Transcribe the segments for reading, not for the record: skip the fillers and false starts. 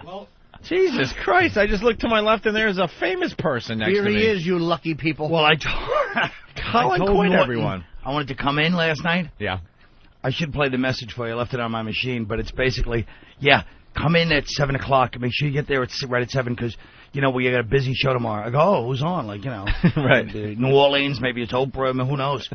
Well, Jesus Christ, I just looked to my left and there's a famous person next to me. Here he is, you lucky people. Well, Colin Quinn, everyone. I wanted to come in last night. Yeah. I should play the message for you. I left it on my machine, but it's basically, come in at 7 o'clock. Make sure you get there right at 7 because, we got a busy show tomorrow. I go, oh, who's on? Right. New Orleans, maybe it's Oprah, I mean, who knows?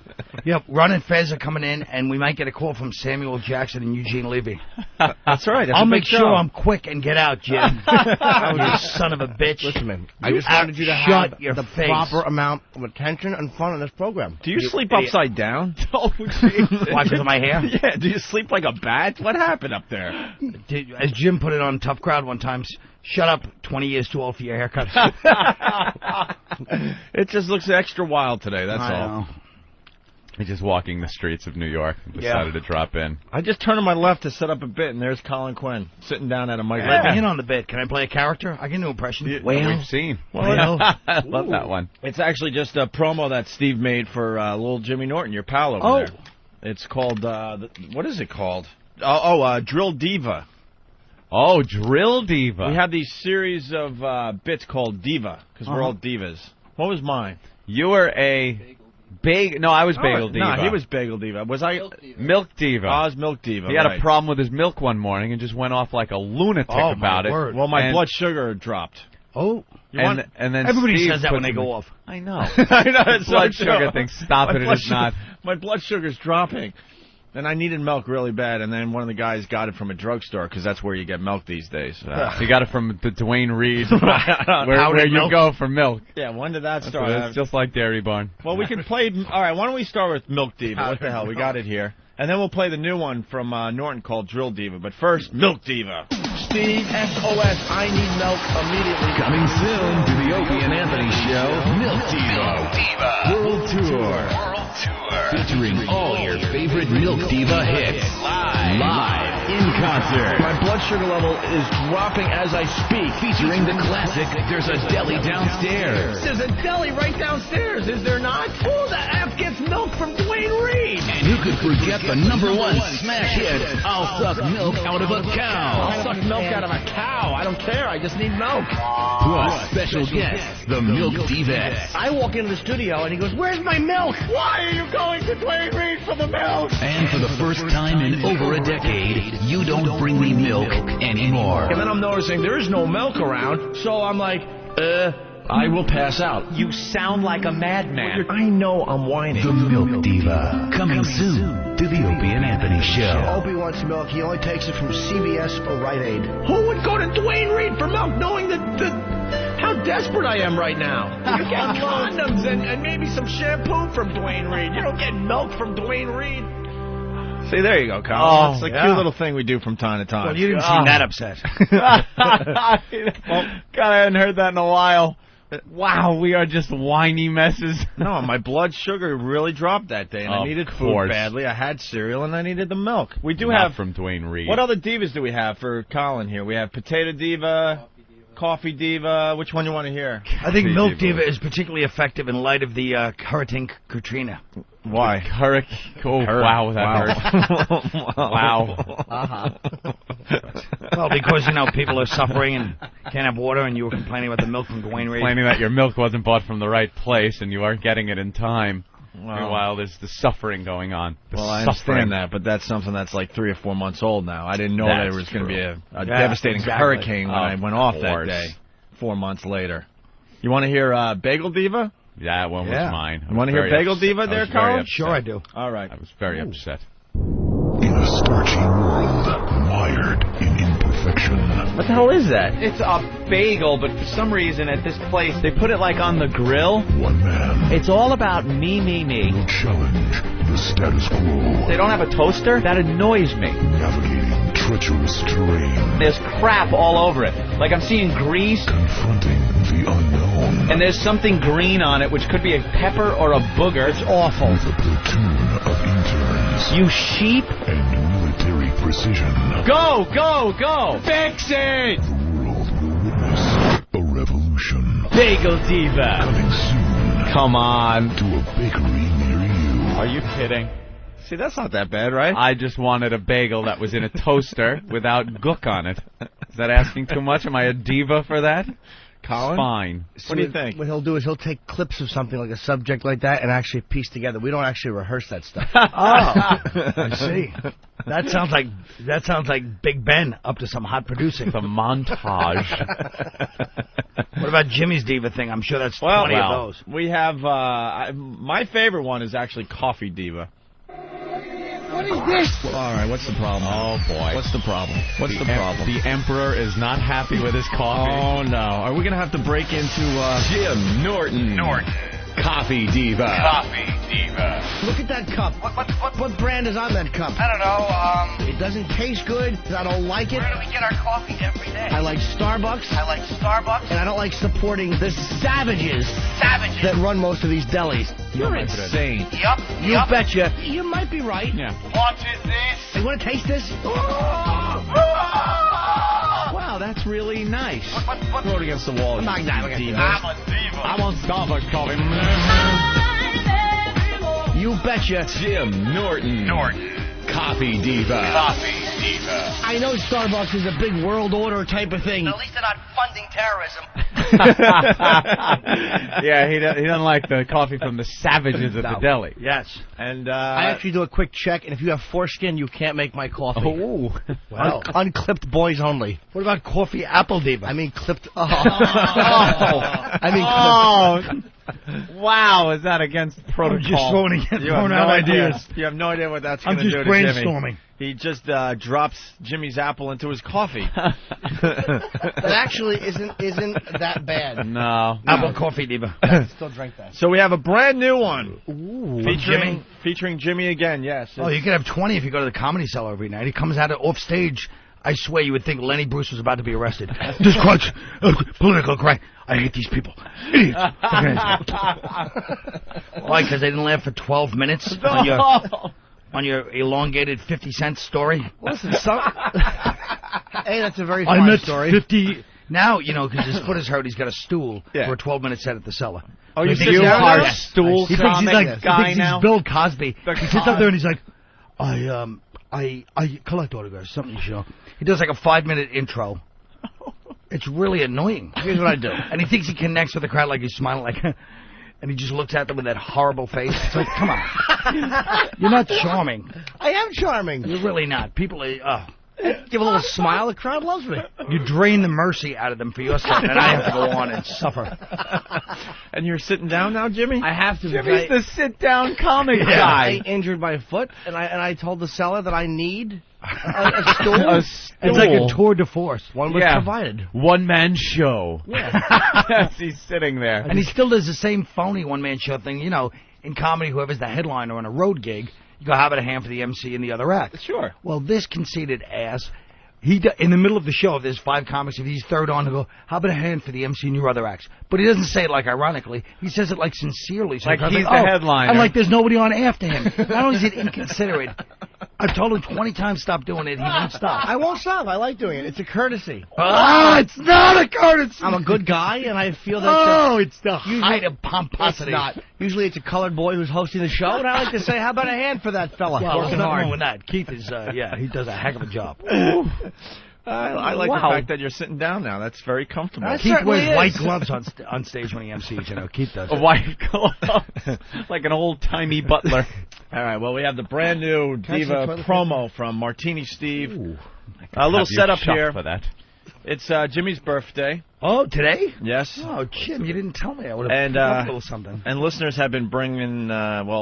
Ron and Fez are coming in, and we might get a call from Samuel Jackson and Eugene Levy. That's right. I'll make sure I'm quick and get out, Jim. You son of a bitch. Listen, man, I just wanted you to have the proper amount of attention and fun on this program. Do you sleep upside down? Oh, jeez. Why, because of my hair? Yeah, do you sleep like a bat? What happened up there? As Jim put it on Tough Crowd one time, shut up, 20 years too old for your haircut. It just looks extra wild today, that's all. Know. He's just walking the streets of New York and decided to drop in. I just turned to my left to set up a bit, and there's Colin Quinn sitting down at a mic. Let me in on the bit. Can I play a character? I can do impressions. We've seen. I love that one. It's actually just a promo that Steve made for little Jimmy Norton, your pal over there. It's called, what is it called? Drill Diva. Oh, Drill Diva. We have these series of bits called Diva, because we're all divas. What was mine? You were a... No, I was Bagel Diva. No, he was Bagel Diva. Was I? Milk Diva. I was Milk Diva. He had a problem with his milk one morning and just went off like a lunatic about it. Well, my blood sugar dropped. Oh. And then everybody Steve says that when they go off. I know. I know. It's blood sugar thing. Stop it. It is not. My blood sugar's dropping. And I needed milk really bad, and then one of the guys got it from a drugstore, because that's where you get milk these days. He got it from the Dwayne Reed, where you go for milk. Yeah, when did that start? It's just like Dairy Barn. Well, we can play... All right, why don't we start with Milk Diva? What the hell? We got it here. And then we'll play the new one from Norton called Drill Diva. But first, Milk Diva. Steve, SOS, I need milk immediately. Coming soon to the Opie and Anthony Show, Milk Diva World Tour. Featuring all your favorite Milk Diva hits. Live in concert. My blood sugar level is dropping as I speak. Featuring the classic, There's a Deli Downstairs. There's a deli right downstairs, is there not? Who the F gets milk from Dwayne Reed? And who could forget the #1 smash hit, I'll Suck Milk Out of a Cow. I'll suck milk out of a cow. I don't care. I just need milk. Plus special guests, the Milk Divettes. I walk into the studio and he goes, "Where's my milk?" Why are you going to Dwayne Reed for the milk? And for the first time in over a decade, you don't bring me milk anymore. And then I'm noticing there is no milk around, so I'm like, I will pass out. You sound like a madman. I know I'm whining. The Milk Diva, coming soon to the Opie and Anthony Show. Opie wants milk. He only takes it from CVS or Rite Aid. Who would go to Dwayne Reed for milk, knowing how desperate I am right now? You get condoms and maybe some shampoo from Dwayne Reed. You don't get milk from Dwayne Reed. See, there you go, Colin. It's a cute little thing we do from time to time. Well, you didn't seem that upset. Well, God, I hadn't heard that in a while. Wow, we are just whiny messes. No, my blood sugar really dropped that day, and I needed food badly. I had cereal, and I needed the milk. We do have from Dwayne Reed. What other divas do we have for Colin here? We have Potato Diva, Coffee Diva. Which one do you want to hear? I think Milk Diva is particularly effective in light of the Hurricane Katrina. Why? Wow, that hurt. Wow. Well, because, people are suffering and can't have water, and you were complaining about the milk from Dwayne Reed. Complaining that your milk wasn't bought from the right place and you aren't getting it in time. Meanwhile, there's the suffering going on. I understand that, but that's something that's like 3 or 4 months old now. I didn't know there was going to be a devastating hurricane when I went off that day, 4 months later. You want to hear Bagel Diva? That one was mine. You want to hear Bagel Diva there, Colin? Sure I do. All right. I was very upset. In a starchy world, mired in imperfection. What the hell is that? It's a bagel, but for some reason at this place they put it like on the grill. One man. It's all about me. Will challenge the status quo. They don't have a toaster? That annoys me. Navigating treacherous terrain. There's crap all over it. Like I'm seeing grease. Confronting the unknown. And there's something green on it, which could be a pepper or a booger. It's awful. With a platoon of interns. You sheep. And military precision. Go! Fix it! The world will witness a revolution. Bagel Diva. Coming soon. Come on. To a bakery near you. Are you kidding? See, that's not that bad, right? I just wanted a bagel that was in a toaster without gook on it. Is that asking too much? Am I a diva for that? Colin? Fine. What do you think? What he'll do is he'll take clips of something like a subject like that and actually piece together. We don't actually rehearse that stuff. Oh, I see. That sounds like Big Ben up to some hot producing. The montage. What about Jimmy's diva thing? I'm sure that's 20 of those. We have my favorite one is actually Coffee Diva. What is this? All right, what's the problem? Oh, boy. What's the problem? What's the problem? The Emperor is not happy with his coffee. Oh, no. Are we going to have to break into... Jim Norton. Coffee Diva. Look at that cup. What brand is on that cup? I don't know. It doesn't taste good. I don't like it. Where do we get our coffee every day? I like Starbucks. And I don't like supporting the savages that run most of these delis. You're insane. Yup. You betcha. You might be right. Yeah. What is this? You want to taste this? Wow, that's really nice. What? Throw it against the wall. I'm not I'm a diva. I want Starbucks coffee. You betcha. Jim Norton. Coffee Diva. I know Starbucks is a big world order type of thing. At least they're not funding terrorism. Yeah, he doesn't like the coffee from the savages at the deli. Yes. And I actually do a quick check, and if you have foreskin, you can't make my coffee. Oh. Wow. Unclipped boys only. What about Coffee Apple Diva? I mean clipped. Oh. Wow, is that against protocol? I'm just throwing you have out no ideas. idea. You have no idea what that's I'm going to just do to Jimmy. brainstorming. He just drops Jimmy's apple into his coffee. That actually isn't that bad. No. Apple Coffee Diva. Still drink that. So we have a brand new one. Featuring Jimmy again, yes. Oh, you could have 20 if you go to the Comedy Cellar every night. He comes out off stage. I swear you would think Lenny Bruce was about to be arrested. This crunch, political correct. I hate these people. Idiots. Why? Because they didn't laugh for 12 minutes on your elongated 50-cent story? Listen, hey, that's a very fun story. 50... Now, because his foot is hurt, he's got a stool for a 12-minute set at the Cellar. Oh, you think sit down are now? stool he thinks he's like guy he thinks now? he's Bill Cosby. He sits up there and he's like, I collect autographs, something, He does like a 5-minute intro. It's really annoying. Here's what I do. And he thinks he connects with the crowd like he's smiling like... And he just looks at them with that horrible face. It's like, come on. You're not charming. I am charming. You're really not. People are... Give a little smile. The crowd loves me. You drain the mercy out of them for your sake, and I have to go on and suffer. And you're sitting down now, Jimmy? I have to. Jimmy's the sit-down comic I guy. injured my foot, and I told the seller that I need a stool. It's like a tour de force. One was provided. One-man show. Yeah. Yes, he's sitting there. And he still does the same phony one-man show thing. In comedy, whoever's the headliner on a road gig, you go, how about a hand for the MC and the other act? Sure. Well, this conceited ass, in the middle of the show, if there's 5 comics, if he's third on, he'll go, how about a hand for the MC and your other acts? But he doesn't say it like ironically. He says it like sincerely. So like he's the headliner. And like there's nobody on after him. Not only is it inconsiderate, I've told him 20 times stop doing it. He won't stop. I won't stop. I like doing it. It's a courtesy. It's not a courtesy. I'm a good guy, and I feel that... it's the height of pomposity. It's not. Usually it's a colored boy who's hosting the show, and I like to say, how about a hand for that fella? Well, there's Working nothing hard. wrong with that. Keith is, he does a heck of a job. I like the fact that you're sitting down now. That's very comfortable. Keith wears white gloves on stage when he MCs, Keith does. White gloves. Like an old-timey butler. All right, well, we have the brand new Diva promo from Martini Steve. Ooh, a little setup here. For that. It's Jimmy's birthday. Oh, today? Yes. Oh, Jim, you didn't tell me. I would have a little something. And listeners have been bringing,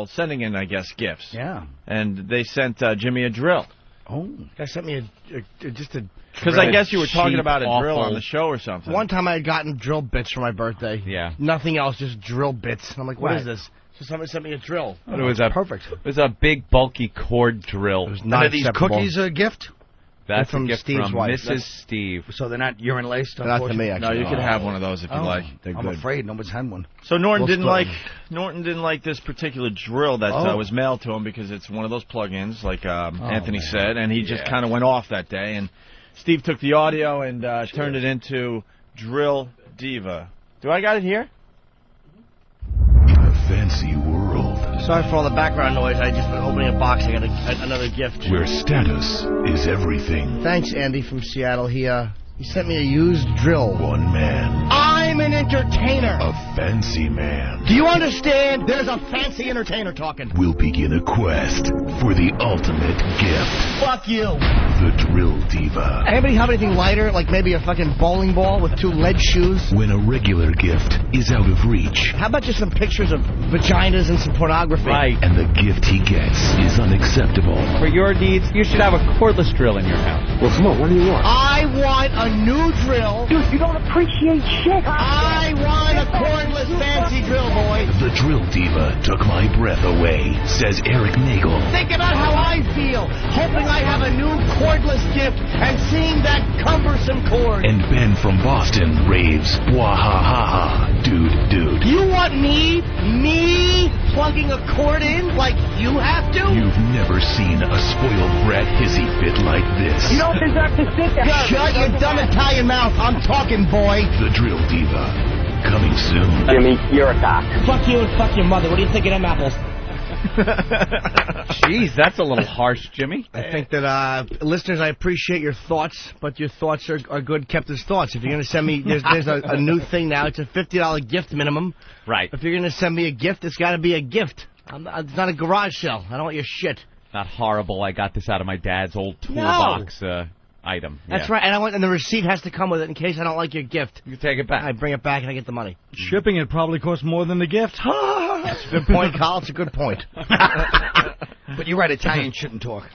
sending in, I guess, gifts. Yeah. And they sent Jimmy a drill. Oh. Guy sent me just a... Because I guess you were talking about a drill awful. on the show or something. One time I had gotten drill bits for my birthday. Yeah. Nothing else, just drill bits. And I'm like, what Right. is this? So somebody sent me a drill. But it was perfect. It was a big, bulky cord drill. It was And not are these acceptable. cookies a gift? That's from a gift Steve's from wife. Mrs. Steve. So they're not urine laced? Not to me, No, actually. you can have one of those if you like. They're I'm good. afraid nobody's had one. So Norton We'll didn't split like this particular drill that was mailed to him because it's one of those plug-ins, like Anthony said, and he just kind of went off that day. And Steve took the audio and turned it into Drill Diva. Do I got it here? In a fancy world Sorry for all the background noise. I just been opening a box. I got another gift. where status is everything. Thanks, Andy from Seattle. He He sent me a used drill. One man. I'm an entertainer. A fancy man. Do you understand? There's a fancy entertainer talking. Will begin a quest for the ultimate gift. Fuck you. The Drill Diva. Anybody have anything lighter, like maybe a fucking bowling ball with 2 lead shoes? When a regular gift is out of reach. How about just some pictures of vaginas and some pornography? Right. And the gift he gets is unacceptable. For your needs, you should have a cordless drill in your house. Well, come on, what do you want? I want a new drill. Dude, you don't appreciate shit. I want a cordless fancy drill, boy. The Drill Diva took my breath away, says Eric Nagel. Think about how I feel, hoping I have a new cordless gift and seeing that cumbersome cord. And Ben from Boston raves, wahahaha, dude. You want me plugging a cord in like you have to? You've never seen a spoiled brat hissy fit like this. You don't deserve to sit there. Shut your dumb Italian mouth. I'm talking, boy. The Drill Diva, coming soon. Jimmy, you're a cock. Fuck you and fuck your mother. What do you think of them apples? Jeez, that's a little harsh, Jimmy. I think that, listeners, I appreciate your thoughts, but your thoughts are good kept as thoughts. If you're going to send me, there's a new thing now. It's a $50 gift minimum. Right. If you're going to send me a gift, it's got to be a gift. It's not a garage sale. I don't want your shit. Not horrible. I got this out of my dad's old toolbox item. That's right. And the receipt has to come with it in case I don't like your gift. You take it back. I bring it back and I get the money. Shipping it probably costs more than the gift. That's a good point, Colin. It's a good point. But you're right, Italian shouldn't talk.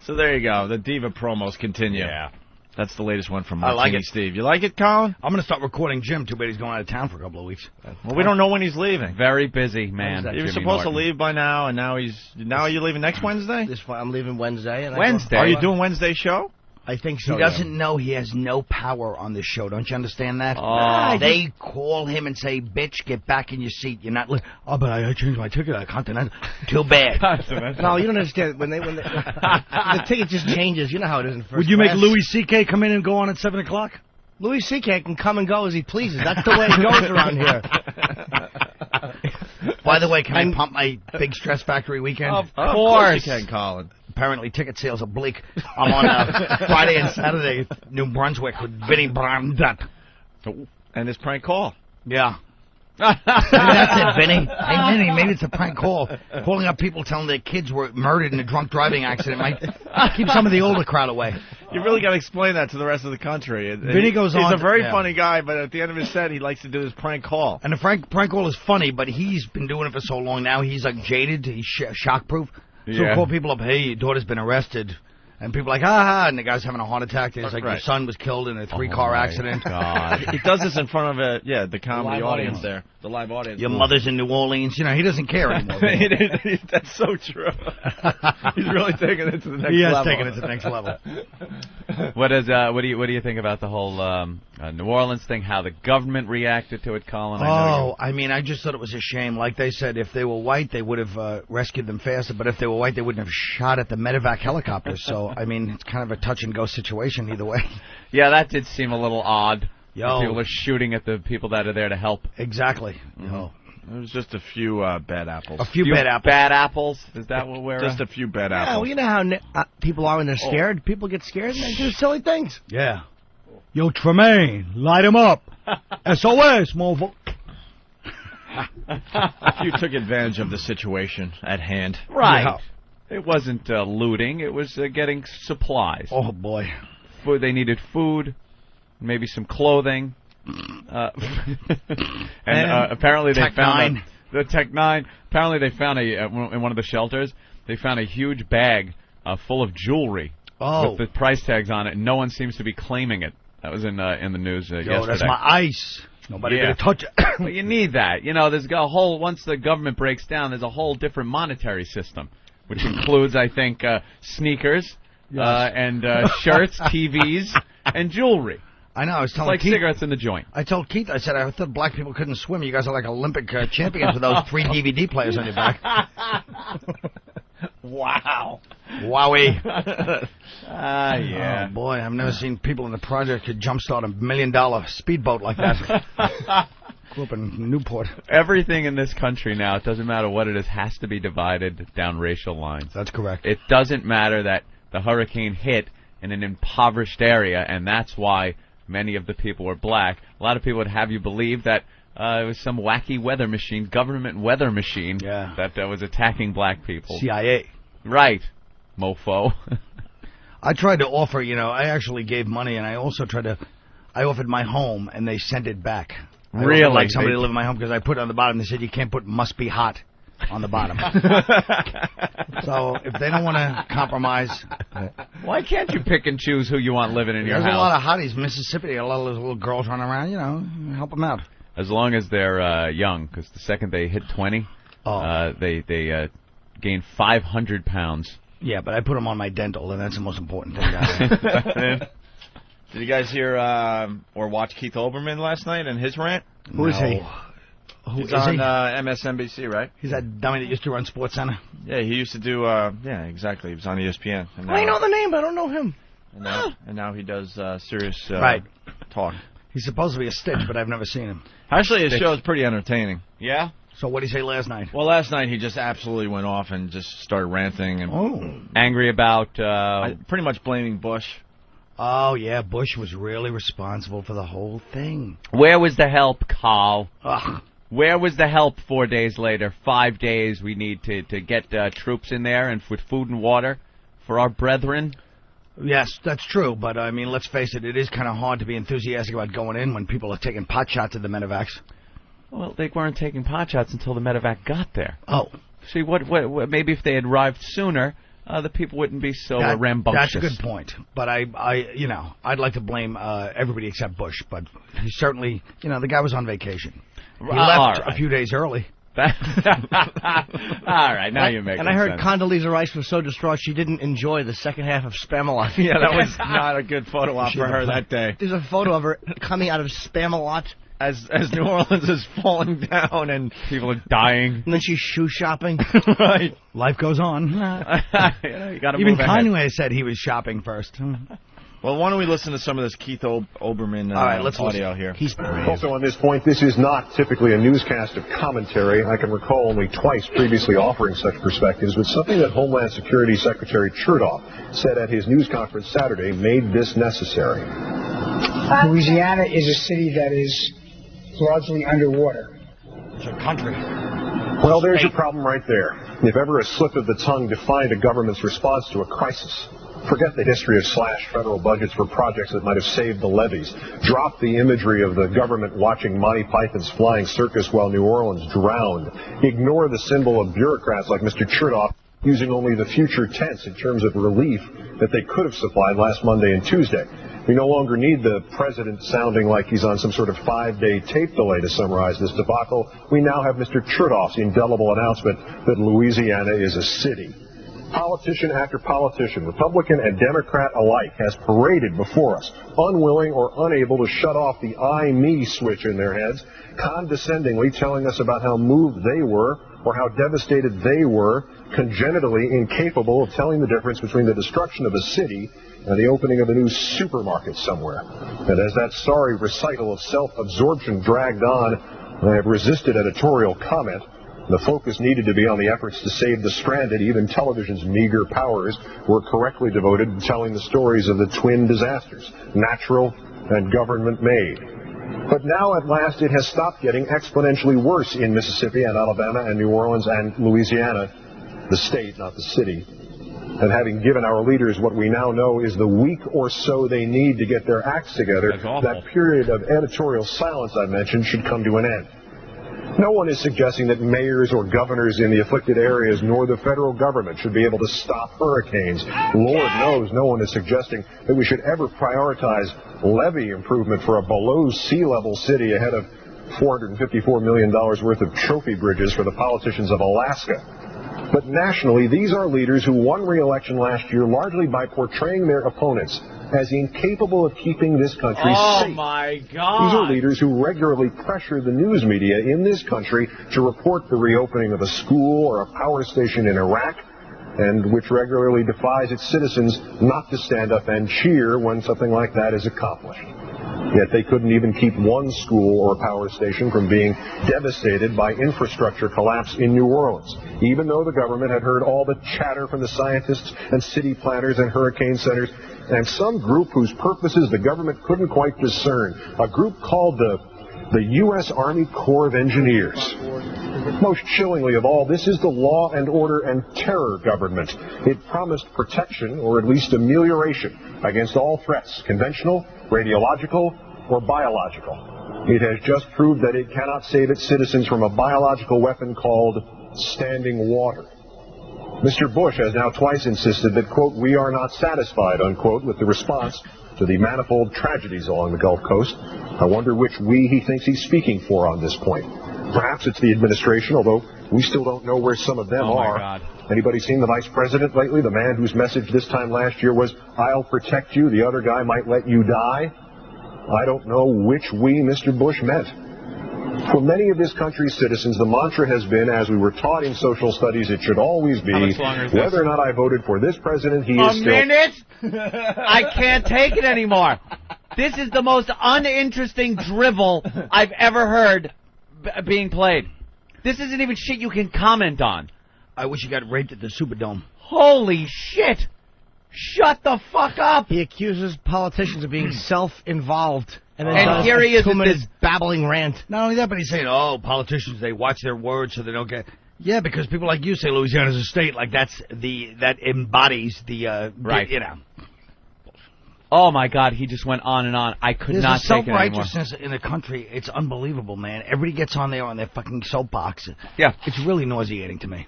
So there you go. The Diva promos continue. Yeah. That's the latest one from I like Martini it. Steve. You like it, Colin? I'm going to start recording Jim. Too bad he's going out of town for a couple of weeks. Well, we don't know when he's leaving. Very busy, man. He was supposed to leave by now, and now are you leaving next Wednesday? I'm leaving Wednesday. And Wednesday? Are you doing Wednesday show? I think so. He doesn't know he has no power on this show. Don't you understand that? Oh. They call him and say, bitch, get back in your seat. You're not... Oh, but I changed my ticket at Continental. Too bad. No, you don't understand. When the ticket just changes. You know how it is in first Would you make class. Louis C.K. come in and go on at 7 o'clock? Louis C.K. can come and go as he pleases. That's the way it goes around here. By the way, can I pump my big Stress Factory weekend? Of course you can, Colin. Apparently, ticket sales are bleak. I'm on Friday and Saturday at New Brunswick with Vinny Brandt. And his prank call. Yeah. Maybe that's it, Vinny. Hey, Vinny, maybe it's a prank call. Calling up people telling their kids were murdered in a drunk driving accident might keep some of the older crowd away. You really got to explain that to the rest of the country. Vinny goes on. He's a very funny guy, but at the end of his set, he likes to do his prank call. And the prank call is funny, but he's been doing it for so long now. He's like jaded. He's shockproof. So he'll call people up, hey, your daughter's been arrested. And people are like, ha, and the guy's having a heart attack. It's like, your son was killed in a 3-car accident. God. He does this in front of the comedy audience there. The live audience. Your mother's in New Orleans. You know, he doesn't care anymore. That's so true. He's really taking it to the next level. He has taken it to the next level. What do you think about the whole New Orleans thing? How the government reacted to it, Colin? I just thought it was a shame. Like they said, if they were white, they would have rescued them faster. But if they were white, they wouldn't have shot at the medevac helicopters. So, I mean, it's kind of a touch-and-go situation either way. Yeah, that did seem a little odd. Yo. People are shooting at the people that are there to help. Exactly. It was just a few bad apples. A few bad apples. Bad apples? Is that what we're... Just a few bad apples. Yeah, well, you know how people are when they're scared. People get scared and they do silly things. Yeah. Yo, Tremaine, light him up. SOS, motherfucker. You took advantage of the situation at hand. Right. Yeah. It wasn't looting. It was getting supplies. Oh, boy. They needed food, maybe some clothing. Apparently they found the Tech 9. Apparently they found in one of the shelters. They found a huge bag full of jewelry with the price tags on it, and no one seems to be claiming it. That was in the news yesterday. That's my ice. Nobody gonna touch it. But you need that. You know, there's a whole. Once the government breaks down, there's a whole different monetary system, which includes, I think, sneakers and shirts, TVs, and jewelry. I know. I was telling like Keith, cigarettes in the joint. I told Keith, I said, I thought black people couldn't swim. You guys are like Olympic champions with those 3 DVD players on your back. Wow. Wowie. Yeah. Oh, boy, I've never seen people in the project could jumpstart $1 million speedboat like that. Grew up in Newport. Everything in this country now, it doesn't matter what it is, has to be divided down racial lines. That's correct. It doesn't matter that the hurricane hit in an impoverished area, and that's why many of the people were black. A lot of people would have you believe that it was some wacky weather machine, government weather machine, that was attacking black people. CIA. Right, mofo. I tried to offer, I actually gave money, and I also I offered my home, and they sent it back. Really? I would like somebody to live in my home because I put it on the bottom. They said you can't put "must be hot" on the bottom. So if they don't want to compromise, why can't you pick and choose who you want living in your house? There's a lot of hotties in Mississippi. A lot of those little girls running around. Help them out. As long as they're young, because the second they hit 20, they gain 500 pounds. Yeah, but I put them on my dental, and that's the most important thing. Did you guys hear or watch Keith Olbermann last night and his rant? Who is he? He's on MSNBC, right? He's that dummy that used to run SportsCenter? Yeah, he used to do, exactly. He was on ESPN. And now, I know the name, but I don't know him. And now he does serious talk. He's supposed to be a Stitch, but I've never seen him. Actually, his show is pretty entertaining. Yeah? So what did he say last night? Well, last night he just absolutely went off and just started ranting. And angry about... pretty much blaming Bush. Oh, yeah, Bush was really responsible for the whole thing. Where was the help, Carl? Ugh. Where was the help 4 days later? 5 days we need to get troops in there and with food and water for our brethren? Yes, that's true, but, I mean, let's face it, it is kind of hard to be enthusiastic about going in when people are taking pot shots at the medevacs. Well, they weren't taking pot shots until the medevac got there. Oh. See, what maybe if they had arrived sooner... the people wouldn't be so rambunctious. That's a good point. But I'd like to blame everybody except Bush. But he certainly, the guy was on vacation. He left a few days early. All right, now you're making sense. And I heard Condoleezza Rice was so distraught she didn't enjoy the second half of Spamalot. Yeah, that was not a good photo op for her that day. There's a photo of her coming out of Spamalot. As New Orleans is falling down and people are dying. And then she's shoe shopping. Right. Life goes on. You gotta Even move ahead. Conway said he was shopping first. Well, why don't we listen to some of this Keith Olbermann audio here. He's brave. Also on this point, this is not typically a newscast of commentary. I can recall only twice previously offering such perspectives, but something that Homeland Security Secretary Chertoff said at his news conference Saturday made this necessary. Louisiana is a city that is largely underwater. It's a country. Well, there's your problem right there. If ever a slip of the tongue defined a government's response to a crisis, forget the history of slashed federal budgets for projects that might have saved the levees. Drop the imagery of the government watching Monty Python's flying circus while New Orleans drowned. Ignore the symbol of bureaucrats like Mr. Chertoff using only the future tense in terms of relief that they could have supplied last Monday and Tuesday. We no longer need the president sounding like he's on some sort of 5-day tape delay to summarize this debacle. We now have Mr. Chertoff's indelible announcement that Louisiana is a city. Politician after politician, Republican and Democrat alike, has paraded before us, unwilling or unable to shut off the I-me switch in their heads, condescendingly telling us about how moved they were or how devastated they were, congenitally incapable of telling the difference between the destruction of a city and the opening of a new supermarket somewhere. And as that sorry recital of self-absorption dragged on, I have resisted editorial comment. The focus needed to be on the efforts to save the stranded. Even television's meager powers were correctly devoted to telling the stories of the twin disasters, natural and government-made. But now, at last, it has stopped getting exponentially worse in Mississippi and Alabama and New Orleans and Louisiana, the state, not the city. And having given our leaders what we now know is the week or so they need to get their acts together, that period of editorial silence I mentioned should come to an end. No one is suggesting that mayors or governors in the afflicted areas nor the federal government should be able to stop hurricanes. Lord knows no one is suggesting that we should ever prioritize levee improvement for a below sea level city ahead of $454 million worth of trophy bridges for the politicians of Alaska. But nationally, these are leaders who won re-election last year largely by portraying their opponents as incapable of keeping this country safe. Oh, my God. These are leaders who regularly pressure the news media in this country to report the reopening of a school or a power station in Iraq, and which regularly defies its citizens not to stand up and cheer when something like that is accomplished. Yet they couldn't even keep one school or power station from being devastated by infrastructure collapse in New Orleans, even though the government had heard all the chatter from the scientists and city planners and hurricane centers, and some group whose purposes the government couldn't quite discern, a group called the U.S. Army Corps of Engineers. Most chillingly of all, this is the law and order and terror government. It promised protection, or at least amelioration, against all threats, conventional, radiological, or biological. It has just proved that it cannot save its citizens from a biological weapon called standing water. Mr. Bush has now twice insisted that, quote, we are not satisfied, unquote, with the response to the manifold tragedies along the Gulf Coast. I wonder which we he thinks he's speaking for on this point. Perhaps it's the administration, although we still don't know where some of them are. God. Anybody seen the vice president lately? The man whose message this time last year was, I'll protect you, the other guy might let you die? I don't know which we Mr. Bush meant. For many of this country's citizens, the mantra has been, as we were taught in social studies, it should always be, whether or not I voted for this president, he is still... A minute? I can't take it anymore. This is the most uninteresting drivel I've ever heard being played. This isn't even shit you can comment on. I wish he got raped at the Superdome. Holy shit! Shut the fuck up! He accuses politicians of being self-involved. And here he is with this babbling rant. Not only that, but he's saying, oh, politicians, they watch their words so they don't get... Yeah, because people like you say Louisiana's a state, like that embodies the, right. You know. Oh, my God, he just went on and on. I could not take it anymore. There's a self-righteousness in the country. It's unbelievable, man. Everybody gets on there on their fucking soapbox. Yeah. It's really nauseating to me.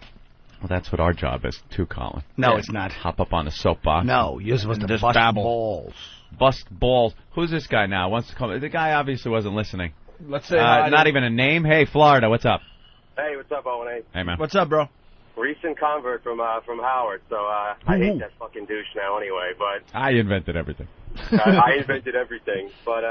Well, that's what our job is, too, Colin. No, it's not. Hop up on a soapbox. No, you're supposed to bust balls. Bust balls. Who's this guy now? Wants to come? The guy obviously wasn't listening. Let's say not even a name. Hey, Florida, what's up? Hey, what's up, Owen? Hey, man. What's up, bro? Recent convert from Howard, so I hate that fucking douche now anyway, but... I invented everything. I invented everything, but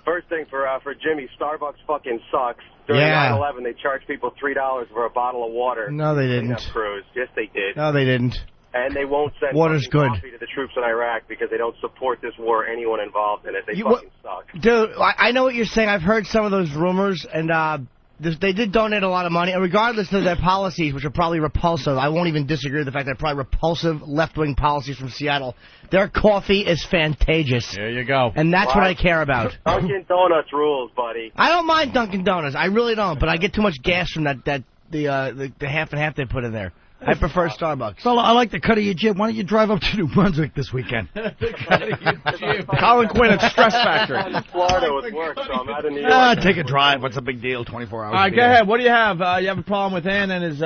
first thing for Jimmy, Starbucks fucking sucks. During 9/11, they charged people $3 for a bottle of water. No, they didn't. Cruise. Yes, they did. No, they didn't. And they won't send Water's good. coffee to the troops in Iraq because they don't support this war or anyone involved in it. They fucking suck. Dude, I know what you're saying. I've heard some of those rumors, and they did donate a lot of money. And regardless of their policies, which are probably repulsive, I won't even disagree with the fact they're probably repulsive left-wing policies from Seattle. Their coffee is fantastical. There you go. And that's what I care about. Dunkin' Donuts rules, buddy. I don't mind Dunkin' Donuts. I really don't, but I get too much gas from the half and half they put in there. I prefer Starbucks. Fella, I like the cut of your jib. Why don't you drive up to New Brunswick this weekend? Colin Quinn at Stress Factory. I'm in Florida with work, so I'm out of New York. Take a drive. What's the big deal? 24 hours. All right, go ahead. What do you have? You have a problem with Ann and his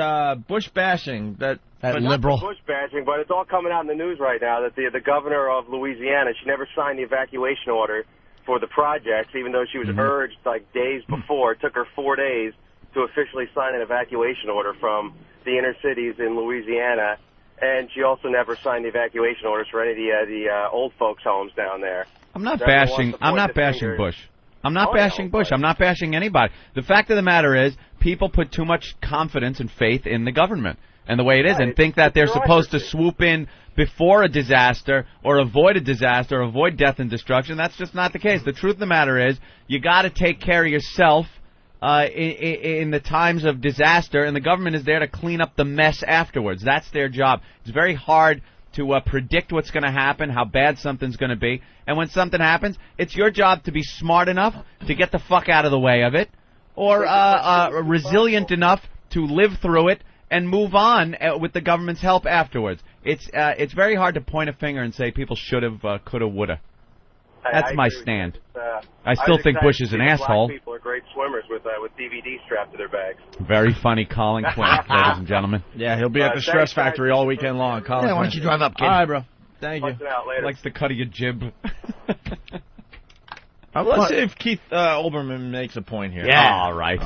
Bush bashing? That liberal. Not Bush bashing, but it's all coming out in the news right now that the governor of Louisiana, she never signed the evacuation order for the projects, even though she was urged like days before. It took her 4 days to officially sign an evacuation order from the inner cities in Louisiana, and she also never signed the evacuation orders for any of the old folks' homes down there. I'm not bashing Bush. I'm not bashing Bush. I'm not bashing anybody. The fact of the matter is, people put too much confidence and faith in the government and the way it is, and think that they're supposed to swoop in before a disaster or avoid a disaster or avoid death and destruction. That's just not the case. The truth of the matter is, you got to take care of yourself in the times of disaster, and the government is there to clean up the mess afterwards. That's their job. It's very hard to predict what's going to happen, how bad something's going to be, and when something happens, it's your job to be smart enough to get the fuck out of the way of it, or resilient enough to live through it and move on with the government's help afterwards. It's very hard to point a finger and say people should have, could have, would have. That's my stand. I still think Bush is an asshole. Black people are great swimmers with DVD strapped to their bags. Very funny, Colin Quinn, ladies and gentlemen. Yeah, he'll be at the Stress Factory all weekend long. Colin, why don't you drive up, kid? All right, bro. Thank you. Likes the cut of your jib. Let's see if Keith Olbermann makes a point here. Yeah. All right.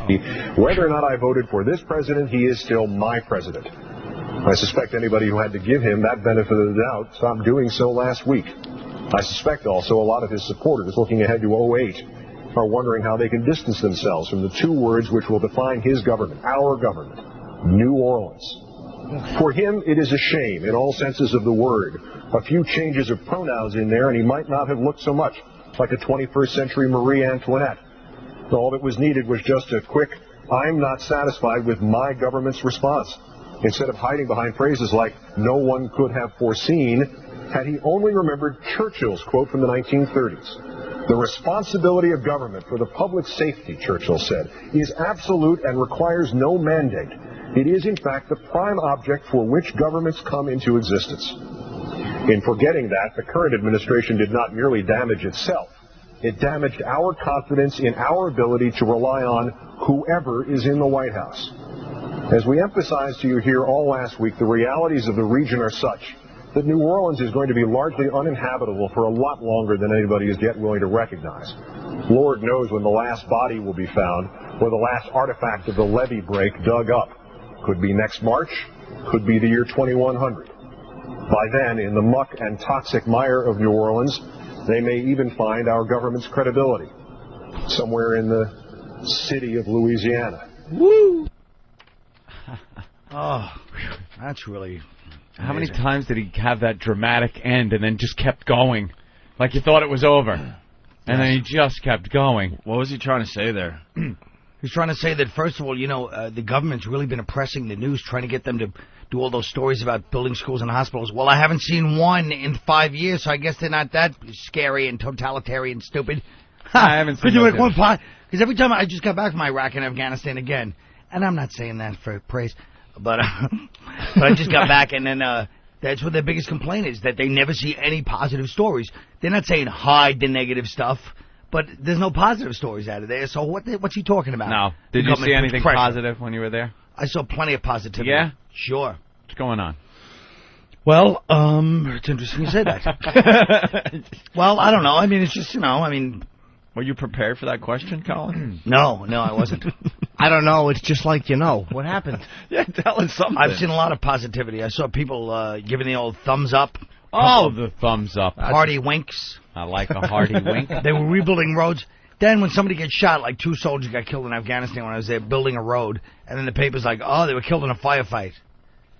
Whether or not I voted for this president, he is still my president. I suspect anybody who had to give him that benefit of the doubt stopped doing so last week. I suspect also a lot of his supporters looking ahead to 08 are wondering how they can distance themselves from the two words which will define his government, our government, New Orleans. For him, it is a shame in all senses of the word. A few changes of pronouns in there and he might not have looked so much like a 21st century Marie Antoinette. All that was needed was just a quick, "I'm not satisfied with my government's response." Instead of hiding behind phrases like, "no one could have foreseen," had he only remembered Churchill's quote from the 1930s. "The responsibility of government for the public safety," Churchill said, "is absolute and requires no mandate. It is, in fact, the prime object for which governments come into existence." In forgetting that, the current administration did not merely damage itself. It damaged our confidence in our ability to rely on whoever is in the White House. As we emphasized to you here all last week, the realities of the region are such that New Orleans is going to be largely uninhabitable for a lot longer than anybody is yet willing to recognize. Lord knows when the last body will be found or the last artifact of the levee break dug up. Could be next March, could be the year 2100. By then, in the muck and toxic mire of New Orleans, they may even find our government's credibility somewhere in the city of Louisiana. Woo! Oh, that's really amazing. How many times did he have that dramatic end and then just kept going? Like you thought it was over. And then he just kept going. What was he trying to say there? He's trying to say that, first of all, the government's really been oppressing the news, trying to get them to do all those stories about building schools and hospitals. Well, I haven't seen one in 5 years, so I guess they're not that scary and totalitarian and stupid. I haven't seen one part. Because every time I just got back from Iraq and Afghanistan again, and I'm not saying that for praise, but I just got back, and then that's what their biggest complaint is, that they never see any positive stories. They're not saying hide the negative stuff, but there's no positive stories out of there, so what's he talking about? No. Did you see anything positive when you were there? I saw plenty of positivity. Yeah? Sure. What's going on? Well, it's interesting you say that. Well, I don't know. I mean, it's just, Were you prepared for that question, Colin? No, I wasn't. I don't know. It's just like, what happened? Yeah, tell us something. I've seen a lot of positivity. I saw people giving the old thumbs up. Oh, the thumbs up. Hearty winks. I like a hearty wink. They were rebuilding roads. Then when somebody gets shot, like 2 soldiers got killed in Afghanistan when I was there building a road, and then the paper's like, oh, they were killed in a firefight.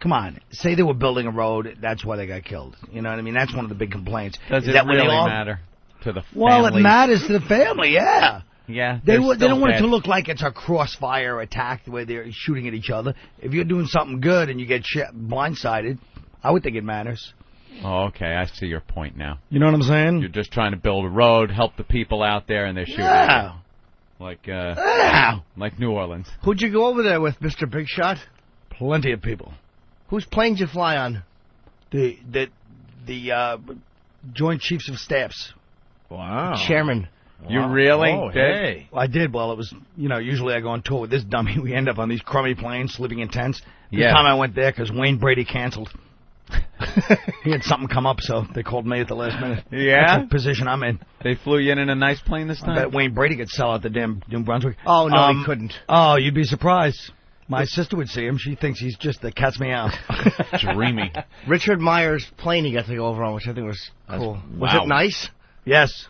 Come on. Say they were building a road, that's why they got killed. You know what I mean? That's one of the big complaints. Does it really matter to the family? Well, it matters to the family, yeah. Yeah. They don't want it to look like it's a crossfire attack where they're shooting at each other. If you're doing something good and you get blindsided, I would think it matters. Oh, okay. I see your point now. You know what I'm saying? You're just trying to build a road, help the people out there, and they're shooting at you. Like New Orleans. Who'd you go over there with, Mr. Big Shot? Plenty of people. Whose plane did you fly on? The Joint Chiefs of Staffs. Wow. Chairman. You really did? Hey. Well, I did. Well, it was, usually I go on tour with this dummy. We end up on these crummy planes, sleeping in tents. This time I went there because Wayne Brady canceled. He had something come up, so they called me at the last minute. Yeah? That's the position I'm in. They flew you in a nice plane this time? I bet Wayne Brady could sell out the damn New Brunswick. Oh, no, he couldn't. Oh, you'd be surprised. My sister would see him. She thinks he's just the cat's me out. Dreamy. Richard Meyer's plane he got to go over on, which I think was cool. Was it nice? Yes.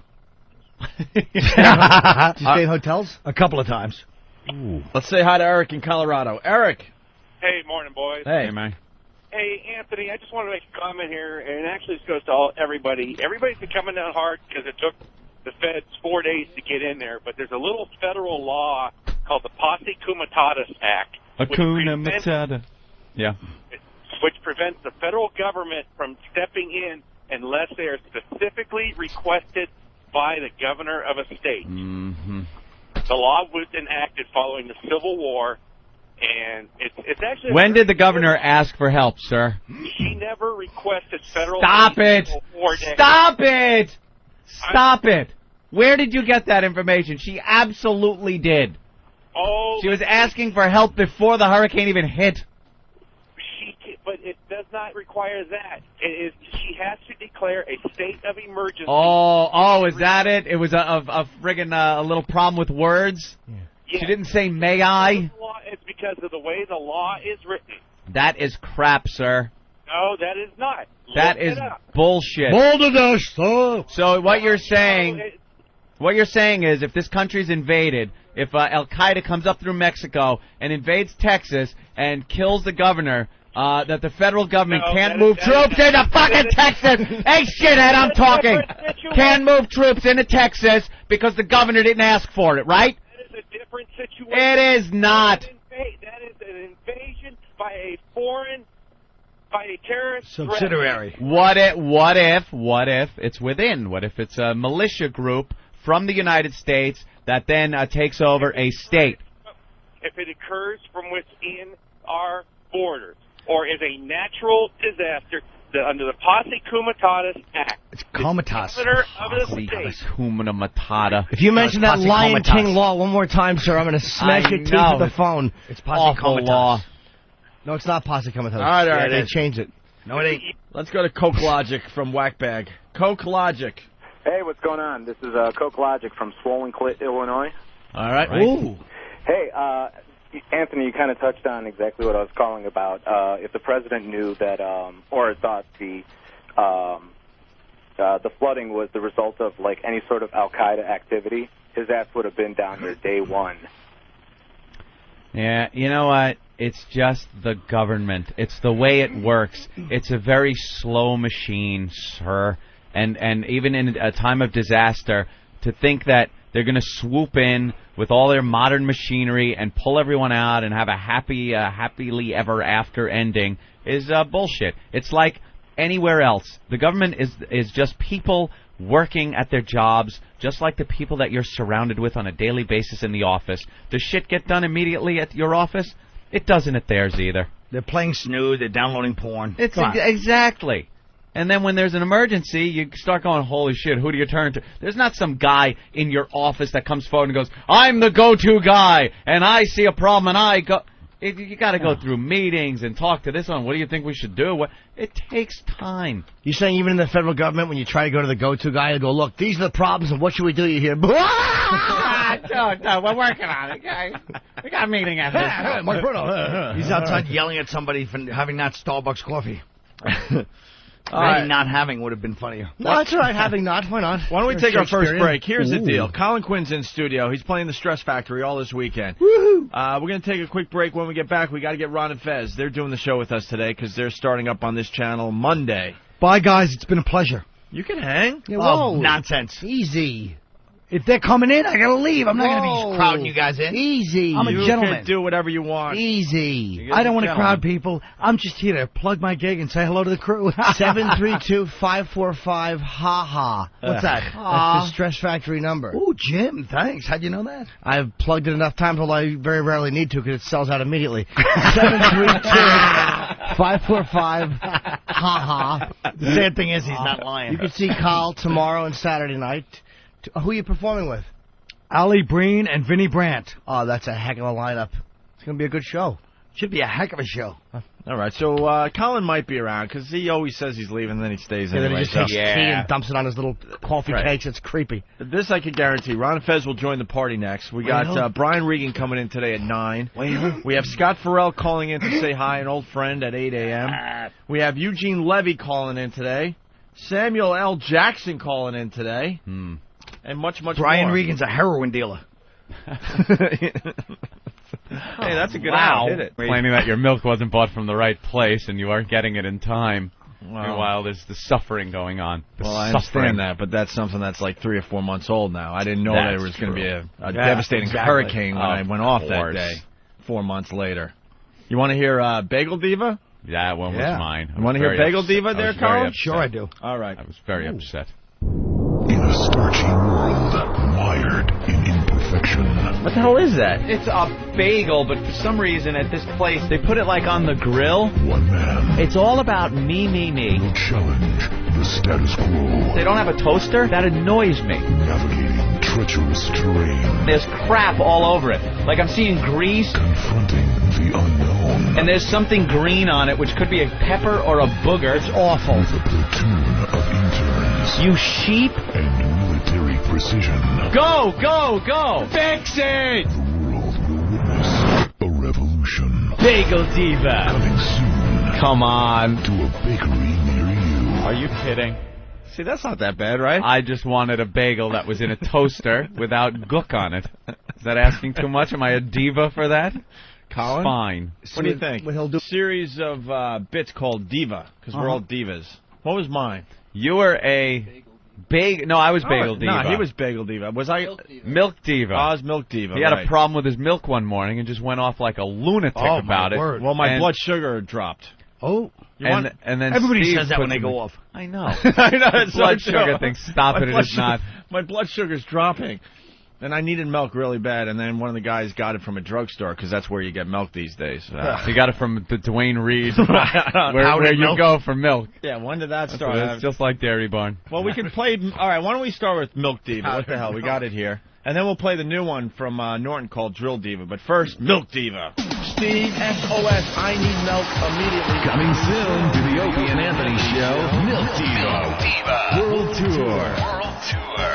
Did you stay in hotels? A couple of times. Ooh. Let's say hi to Eric in Colorado. Eric. Hey, morning, boys. Hey, man. Hey, Anthony, I just want to make a comment here, and actually this goes to everybody. Everybody's been coming down hard because it took the feds 4 days to get in there, but there's a little federal law called the Posse Comitatus Act. Hakuna Matata. Yeah. Which prevents the federal government from stepping in unless they are specifically requested by the governor of a state. Mm-hmm. The law was enacted following the Civil War, and it's actually... When did the governor ask for help, sir? She never requested federal... Stop it! Stop it! Stop it! Where did you get that information? She absolutely did. Oh, she was asking for help before the hurricane even hit. But it does not require that. She has to declare a state of emergency. Oh, is that it? It was a friggin' a little problem with words? Yeah. She didn't say, may I? It's because of the way the law is written. That is crap, sir. No, that is not. That is bullshit. So what you're saying is if this country's invaded, if Al-Qaeda comes up through Mexico and invades Texas and kills the governor, that the federal government can't move troops into fucking Texas. Hey, shithead, I'm talking. Can't move troops into Texas because the governor didn't ask for it, right? That is a different situation. It is not. That is an invasion by a terrorist subsidiary. What if it's within? What if it's a militia group from the United States that then takes over a state? If it occurs from within our borders, or is a natural disaster under the Posse Comitatus Act. It's comatose. Hakuna Matata. If you mention that Lion King law one more time, sir, I'm going to smash your teeth with the phone. It's Posse Comitatus. No, it's not Posse Comitatus. All right, they changed it. No, it ain't. Let's go to Coke Logic from Whackbag. Coke Logic. Hey, what's going on? This is Coke Logic from Swollen Clit, Illinois. All right. Ooh. Hey, Anthony, you kind of touched on exactly what I was calling about. If the president knew that, or thought the flooding was the result of like any sort of Al-Qaeda activity, his ass would have been down here day one. Yeah, you know what? It's just the government. It's the way it works. It's a very slow machine, sir. And even in a time of disaster, to think that they're going to swoop in with all their modern machinery and pull everyone out and have a happily ever after ending is bullshit. It's like anywhere else. The government is just people working at their jobs, just like the people that you're surrounded with on a daily basis in the office. Does shit get done immediately at your office? It doesn't at theirs either. They're playing snooze. They're downloading porn. It's exactly. And then when there's an emergency, you start going, holy shit, who do you turn to? There's not some guy in your office that comes forward and goes, I'm the go-to guy, and I see a problem, and I go... You got to go through meetings and talk to this one. What do you think we should do? It takes time. You're saying even in the federal government, when you try to go to the go-to guy and go, look, these are the problems, and what should we do? You hear, no, we're working on it, guys. We got a meeting after this. He's outside yelling at somebody for having not Starbucks coffee. Maybe not having would have been funnier. No, that's all right, having not. Why not? Why don't we take our first break? Here's the deal. Colin Quinn's in studio. He's playing the Stress Factory all this weekend. Woohoo! We're going to take a quick break. When we get back, we got to get Ron and Fez. They're doing the show with us today because they're starting up on this channel Monday. Bye, guys. It's been a pleasure. You can hang. Yeah, whoa. Nonsense. Easy. If they're coming in, I gotta leave. I'm not gonna be crowding you guys in. Easy. I'm a gentleman. You can do whatever you want. Easy. I don't want to crowd people. I'm just here to plug my gig and say hello to the crew. 732-545-HA-HA. What's that? That's the Stress Factory number. Ooh, Jim, thanks. How'd you know that? I've plugged it enough times, although I very rarely need to because it sells out immediately. 732-545-HA-HA. The sad thing is he's not lying. You can see Carl tomorrow and Saturday night. Who are you performing with? Ali Breen and Vinnie Brandt. Oh, that's a heck of a lineup. It's going to be a good show. Should be a heck of a show. All right, so Colin might be around because he always says he's leaving, and then he stays anyway. Then he just takes tea and dumps it on his little coffee cakes. It's creepy. This I can guarantee. Ron and Fez will join the party next. We got Brian Regan coming in today at 9. We have Scott Farrell calling in to say hi, an old friend, at 8 a.m. We have Eugene Levy calling in today. Samuel L. Jackson calling in today. And much Brian more. Regan's a heroin dealer. Hey, that's a good wow. Hit it. Claiming that your milk wasn't bought from the right place and you aren't getting it in time. Wow. Meanwhile, there's the suffering going on. Well, I understand that, but that's something that's like 3 or 4 months old now. I didn't know there was going to be a devastating hurricane when I went off that day, 4 months later. You want to hear Bagel Diva? That one was mine. You want to hear Bagel Diva there, Colin? Sure I do. All right. I was very upset. In a starchy world, mired in imperfection. What the hell is that? It's a bagel, but for some reason at this place they put it like on the grill. One man. It's all about me. Will challenge the status quo. They don't have a toaster? That annoys me. Navigating treacherous terrain. There's crap all over it. Like I'm seeing grease. Confronting the unknown. And there's something green on it, which could be a pepper or a booger. It's awful. With a platoon of interns. You sheep. And military precision. Go! Fix it! The world will witness a revolution. Bagel Diva. Coming soon. Come on. To a bakery near you. Are you kidding? See, that's not that bad, right? I just wanted a bagel that was in a toaster without gook on it. Is that asking too much? Am I a diva for that? Colin? Fine. What do you think? What he'll do? A series of bits called Diva, because we're all divas. What was mine? You were a No, I was Bagel Diva. No, he was Bagel Diva. Was I? Milk Diva. I was Milk Diva. He had a problem with his milk one morning and just went off like a lunatic about it. Well, my blood sugar dropped. Oh. And then everybody Steve says that when they go off. I know. I know. It's blood sugar thing. Stop it. It is not. My blood sugar's dropping. And I needed milk really bad, and then one of the guys got it from a drugstore, because that's where you get milk these days. He got it from the Dwayne Reed, where you go for milk. Yeah, when did that start? It's just like Dairy Barn. Well, we can play... All right, why don't we start with Milk Diva? What the hell? We got it here. And then we'll play the new one from Norton called Drill Diva. But first, Milk Diva. Steve, SOS, I need milk immediately. Coming soon to the Opie and Anthony Show, Milk Diva World Tour.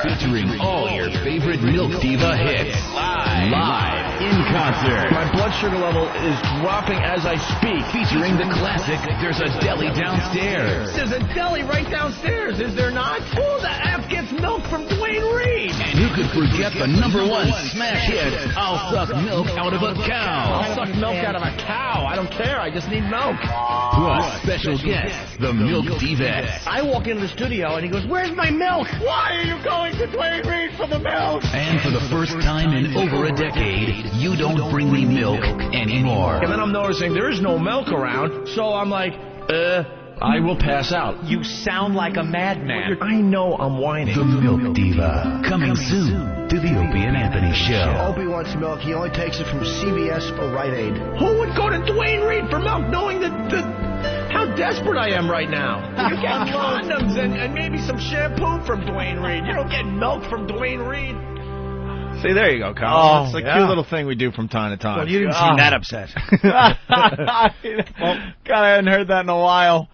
Featuring all your favorite Milk Diva hits. Live in concert. My blood sugar level is dropping as I speak. Featuring the classic, There's a Deli Downstairs. There's a deli right downstairs, is there not? Who the F gets milk from Dwayne Reed? And who could forget the #1 smash hit, I'll Suck Milk Out of a Cow. I'll suck milk out of a cow. I don't care. I just need milk. Plus special guests, the Milk Divas. I walk into the studio and he goes, "Where's my milk? Why are you going to Dwayne Reed for the milk?" And for the first time in over a decade, you don't bring me milk anymore. And then I'm noticing there's no milk around, so I'm like, I will pass out. You sound like a madman. I know I'm whining. The Milk Diva. Coming soon to the Opie and Anthony Show. Opie wants milk. He only takes it from CVS or Rite Aid. Who would go to Dwayne Reed for milk knowing how desperate I am right now? You get condoms and maybe some shampoo from Dwayne Reed. You don't get milk from Dwayne Reed. See, there you go, Colin. It's a cute little thing we do from time to time. Well, you didn't seem that upset. Well, God, I hadn't heard that in a while.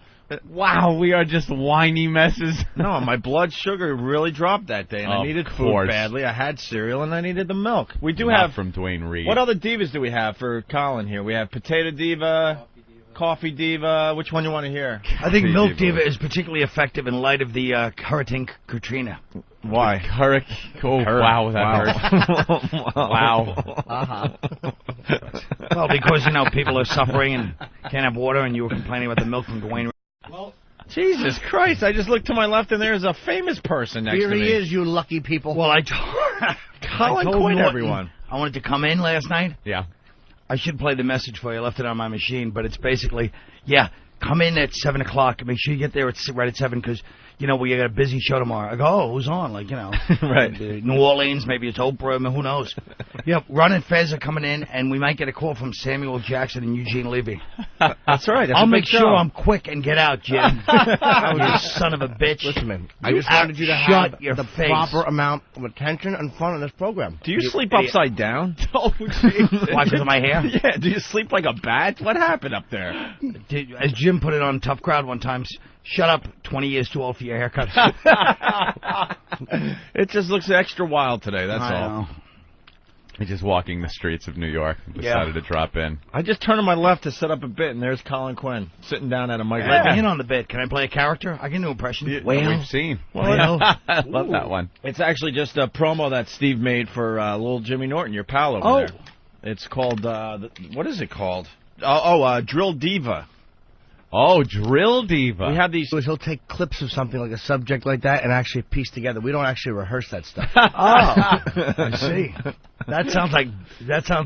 Wow, we are just whiny messes. No, my blood sugar really dropped that day, and I needed food badly. I had cereal, and I needed the milk. We do have from Dwayne Reed. What other divas do we have for Colin here? We have Potato Diva, Coffee Diva. Which one do you want to hear? I think Milk Diva is particularly effective in light of the Hurricane Katrina. Why? Hurricane. Oh, wow, that hurt. Wow. Well, because, people are suffering and can't have water, and you were complaining about the milk from Dwayne Reed. Well, Jesus Christ, I just looked to my left and there's a famous person next to me. Here he is, you lucky people. Well, Colin Quinn, everyone. I wanted to come in last night. Yeah. I should play the message for you. I left it on my machine, but it's basically, come in at 7 o'clock. Make sure you get there right at 7 because, we got a busy show tomorrow. I go, oh, who's on? Right. New Orleans, maybe it's Oprah, who knows? Ron and Fez are coming in, and we might get a call from Samuel Jackson and Eugene Levy. That's right. I'll make sure I'm quick and get out, Jim. You son of a bitch. Listen, man. I just wanted you to have the proper amount of attention and fun on this program. Do you sleep upside down? Oh, Jesus. Why, because of my hair? Yeah. Do you sleep like a bat? What happened up there? As Jim put it on Tough Crowd one time, shut up, 20 years too old for your haircut. It just looks extra wild today, that's all. He's just walking the streets of New York and decided to drop in. I just turned to my left to set up a bit, and there's Colin Quinn sitting down at a mic. Let me in on the bit. Can I play a character? I can do impressions. We've seen. I love that one. It's actually just a promo that Steve made for little Jimmy Norton, your pal over there. It's called, what is it called? Drill Diva. Oh, Drill Diva. We have these. He'll take clips of something like a subject like that and actually piece together. We don't actually rehearse that stuff. I see. That sounds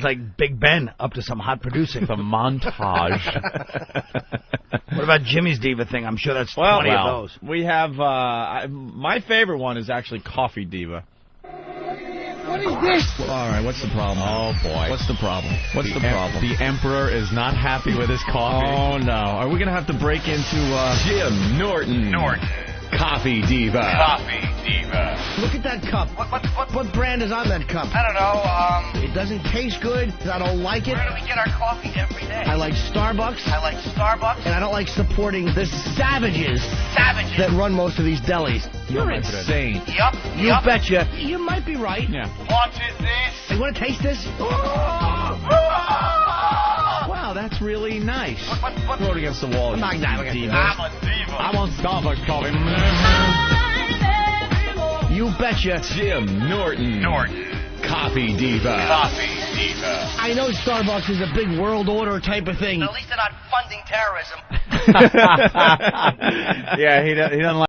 like Big Ben up to some hot producing. The montage. What about Jimmy's Diva thing? I'm sure that's 20 of those. We have my favorite one is actually Coffee Diva. What is this? All right, what's the problem? Oh, boy. What's the problem? What's the problem? The Emperor is not happy with his coffee. Oh, no. Are we going to have to break into... Jim Norton. Coffee Diva. Look at that cup. What brand is on that cup? I don't know. It doesn't taste good. I don't like it. Where do we get our coffee every day? I like Starbucks. And I don't like supporting the savages that run most of these delis. You're insane. Yup. You betcha. You might be right. Yeah. What is this? You want to taste this? Wow, that's really nice. What? Throw it against the wall. I'm not I'm a diva. I want Starbucks coffee. You betcha. Jim Norton. Coffee Diva. Diva. I know Starbucks is a big world order type of thing. At least they're not funding terrorism. Yeah, he doesn't like